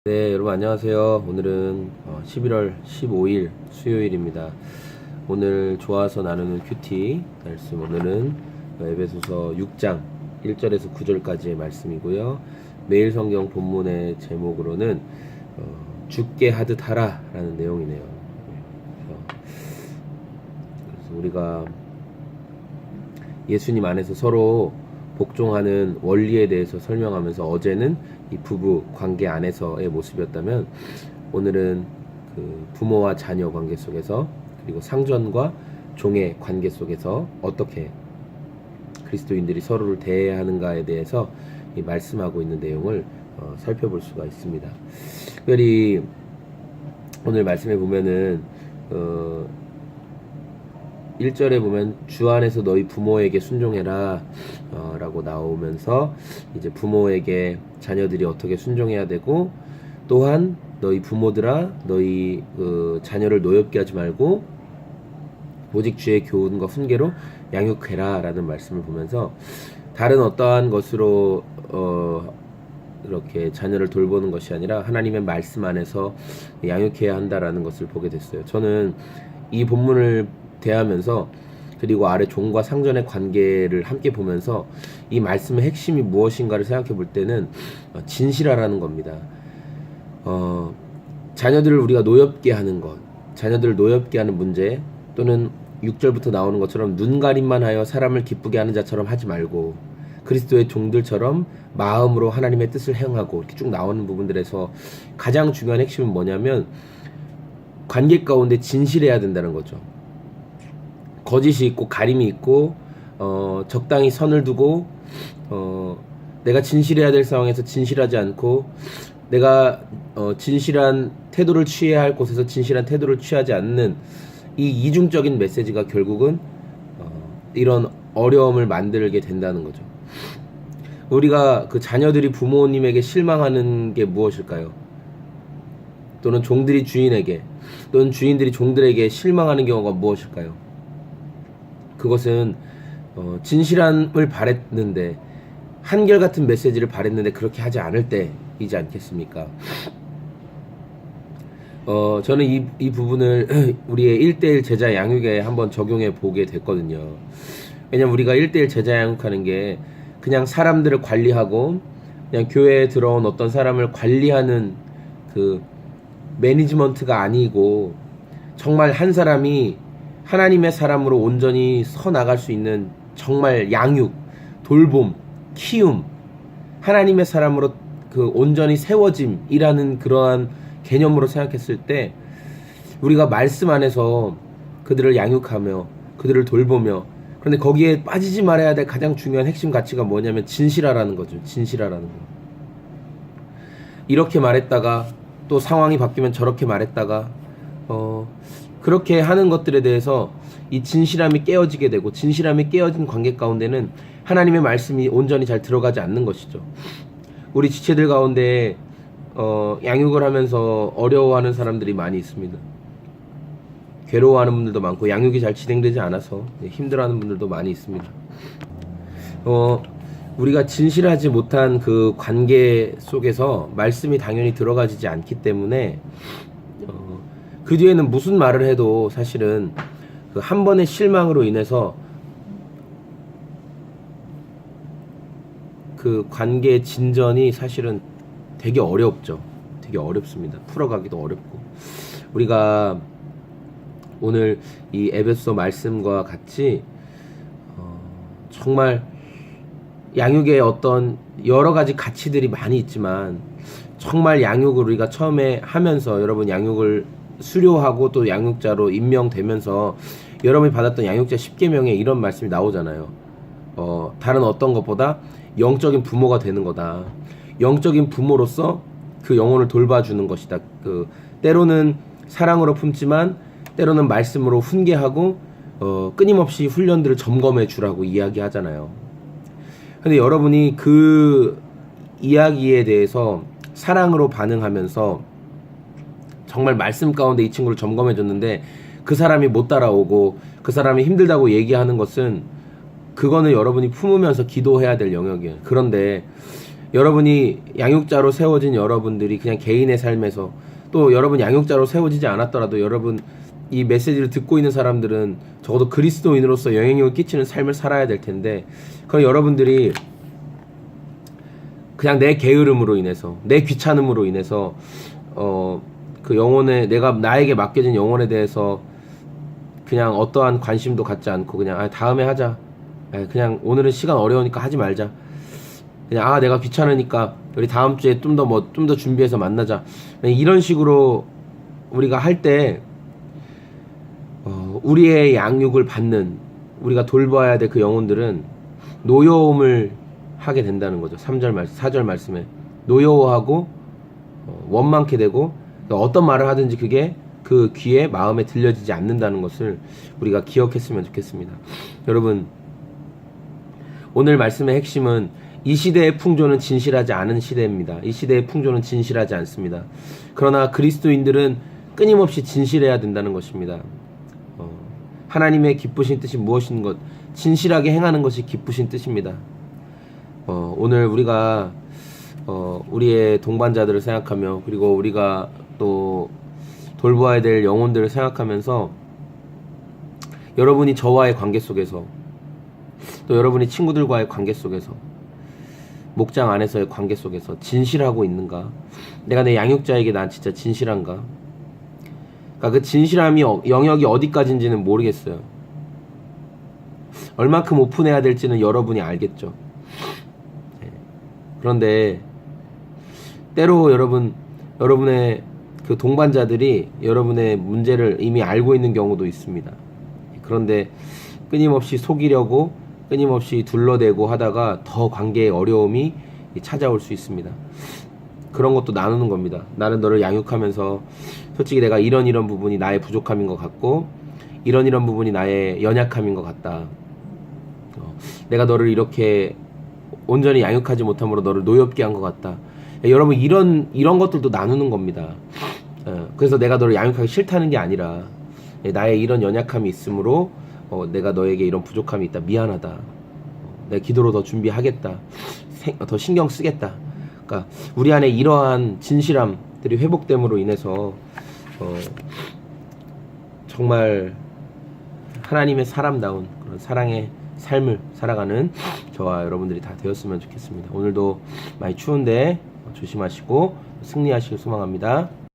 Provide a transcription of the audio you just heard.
네, 여러분 안녕하세요. 오늘은 11월 15일 수요일입니다. 오늘 좋아서 나누는 큐티 말씀, 오늘은 에베소서 6장 1절에서 9절까지의 말씀이고요. 매일 성경 본문의 제목으로는 죽게 하듯 하라 라는 내용이네요. 그래서 우리가 예수님 안에서 서로 복종하는 원리에 대해서 설명하면서, 어제는 이 부부 관계 안에서의 모습이었다면, 오늘은 그 부모와 자녀 관계 속에서, 그리고 상전과 종의 관계 속에서 어떻게 그리스도인들이 서로를 대해야 하는가에 대해서 이 말씀하고 있는 내용을 살펴볼 수가 있습니다. 특별히 오늘 말씀에 보면은 1절에 보면 주 안에서 너희 부모에게 순종해라 라고 나오면서, 이제 부모에게 자녀들이 어떻게 순종해야 되고, 또한 너희 부모들아 너희 자녀를 노엽게 하지 말고 오직 주의 교훈과 훈계로 양육해라 라는 말씀을 보면서, 다른 어떠한 것으로 이렇게 자녀를 돌보는 것이 아니라 하나님의 말씀 안에서 양육해야 한다라는 것을 보게 됐어요. 저는 이 본문을 대하면서, 그리고 아래 종과 상전의 관계를 함께 보면서 이 말씀의 핵심이 무엇인가를 생각해 볼 때는 진실하라는 겁니다. 자녀들을 우리가 노엽게 하는 것, 자녀들을 노엽게 하는 문제, 또는 6절부터 나오는 것처럼 눈가림만 하여 사람을 기쁘게 하는 자처럼 하지 말고 그리스도의 종들처럼 마음으로 하나님의 뜻을 행하고, 이렇게 쭉 나오는 부분들에서 가장 중요한 핵심은 뭐냐면, 관계 가운데 진실해야 된다는 거죠. 거짓이 있고 가림이 있고 적당히 선을 두고 내가 진실해야 될 상황에서 진실하지 않고, 내가 진실한 태도를 취해야 할 곳에서 진실한 태도를 취하지 않는 이 이중적인 메시지가 결국은 이런 어려움을 만들게 된다는 거죠. 우리가 그 자녀들이 부모님에게 실망하는 게 무엇일까요? 또는 종들이 주인에게, 또는 주인들이 종들에게 실망하는 경우가 무엇일까요? 그것은 진실함을 바랬는데, 한결같은 메시지를 바랬는데 그렇게 하지 않을 때이지 않겠습니까? 저는 이 부분을 우리의 1:1 제자 양육에 한번 적용해 보게 됐거든요. 왜냐면 우리가 1:1 제자 양육하는 게 그냥 사람들을 관리하고, 그냥 교회에 들어온 어떤 사람을 관리하는 그 매니지먼트가 아니고, 정말 한 사람이 하나님의 사람으로 온전히 서 나갈 수 있는 정말 양육, 돌봄, 키움, 하나님의 사람으로 그 온전히 세워짐이라는 그러한 개념으로 생각했을 때, 우리가 말씀 안에서 그들을 양육하며 그들을 돌보며, 그런데 거기에 빠지지 말아야 될 가장 중요한 핵심 가치가 뭐냐면 진실하라는 거죠. 진실하라는 거. 이렇게 말했다가 또 상황이 바뀌면 저렇게 말했다가 그렇게 하는 것들에 대해서 이 진실함이 깨어지게 되고, 진실함이 깨어진 관계 가운데는 하나님의 말씀이 온전히 잘 들어가지 않는 것이죠. 우리 지체들 가운데 양육을 하면서 어려워하는 사람들이 많이 있습니다. 괴로워하는 분들도 많고, 양육이 잘 진행되지 않아서 힘들어하는 분들도 많이 있습니다. 우리가 진실하지 못한 그 관계 속에서 말씀이 당연히 들어가지지 않기 때문에 그 뒤에는 무슨 말을 해도 사실은 그 한 번의 실망으로 인해서 그 관계의 진전이 사실은 되게 어렵죠. 되게 어렵습니다. 풀어가기도 어렵고. 우리가 오늘 이 에베소 말씀과 같이 정말 양육의 어떤 여러 가지 가치들이 많이 있지만, 정말 양육을 우리가 처음에 하면서, 여러분 양육을 수료하고 또 양육자로 임명되면서 여러분이 받았던 양육자 10계명에 이런 말씀이 나오잖아요. 다른 어떤 것보다 영적인 부모가 되는 거다. 영적인 부모로서 그 영혼을 돌봐주는 것이다. 때로는 사랑으로 품지만 때로는 말씀으로 훈계하고 끊임없이 훈련들을 점검해 주라고 이야기하잖아요. 근데 여러분이 그 이야기에 대해서 사랑으로 반응하면서 정말 말씀 가운데 이 친구를 점검해 줬는데 그 사람이 못 따라오고 그 사람이 힘들다고 얘기하는 것은, 그거는 여러분이 품으면서 기도해야 될 영역이에요. 그런데 여러분이 양육자로 세워진 여러분들이 그냥 개인의 삶에서, 또 여러분 양육자로 세워지지 않았더라도 여러분 이 메시지를 듣고 있는 사람들은 적어도 그리스도인으로서 영향력을 끼치는 삶을 살아야 될 텐데, 그럼 여러분들이 그냥 내 게으름으로 인해서, 내 귀찮음으로 인해서 그 영혼에, 나에게 맡겨진 영혼에 대해서 그냥 어떠한 관심도 갖지 않고 그냥 다음에 하자, 그냥 오늘은 시간 어려우니까 하지 말자, 그냥 내가 귀찮으니까 우리 다음 주에 좀 더 준비해서 만나자, 이런 식으로 우리가 할 때 우리의 양육을 받는, 우리가 돌봐야 될 그 영혼들은 노여움을 하게 된다는 거죠. 4절 말씀에 노여워하고 원망케 되고, 어떤 말을 하든지 그게 그 귀에 마음에 들려지지 않는다는 것을 우리가 기억했으면 좋겠습니다. 여러분, 오늘 말씀의 핵심은 이 시대의 풍조는 진실하지 않은 시대입니다. 이 시대의 풍조는 진실하지 않습니다. 그러나 그리스도인들은 끊임없이 진실해야 된다는 것입니다. 하나님의 기쁘신 뜻이 무엇인 것, 진실하게 행하는 것이 기쁘신 뜻입니다. 오늘 우리가 우리의 동반자들을 생각하며, 그리고 우리가 또 돌보아야 될 영혼들을 생각하면서, 여러분이 저와의 관계 속에서, 또 여러분이 친구들과의 관계 속에서, 목장 안에서의 관계 속에서 진실하고 있는가? 내가 내 양육자에게 난 진짜 진실한가? 그러니까 그 진실함이 영역이 어디까지인지는 모르겠어요. 얼마큼 오픈해야 될지는 여러분이 알겠죠. 그런데 때로 여러분의 그 동반자들이 여러분의 문제를 이미 알고 있는 경우도 있습니다. 그런데 끊임없이 속이려고, 끊임없이 둘러대고 하다가 더 관계에 어려움이 찾아올 수 있습니다. 그런 것도 나누는 겁니다. 나는 너를 양육하면서 솔직히 내가 이런 부분이 나의 부족함인 것 같고, 이런 부분이 나의 연약함인 것 같다. 내가 너를 이렇게 온전히 양육하지 못함으로 너를 노엽게 한 것 같다. 여러분, 이런 것들도 나누는 겁니다. 그래서 내가 너를 양육하기 싫다는 게 아니라, 나의 이런 연약함이 있으므로 내가 너에게 이런 부족함이 있다, 미안하다, 내가 기도로 더 준비하겠다, 더 신경 쓰겠다. 그러니까 우리 안에 이러한 진실함들이 회복됨으로 인해서 정말 하나님의 사람다운 그런 사랑의 삶을 살아가는 저와 여러분들이 다 되었으면 좋겠습니다. 오늘도 많이 추운데 조심하시고 승리하시길 소망합니다.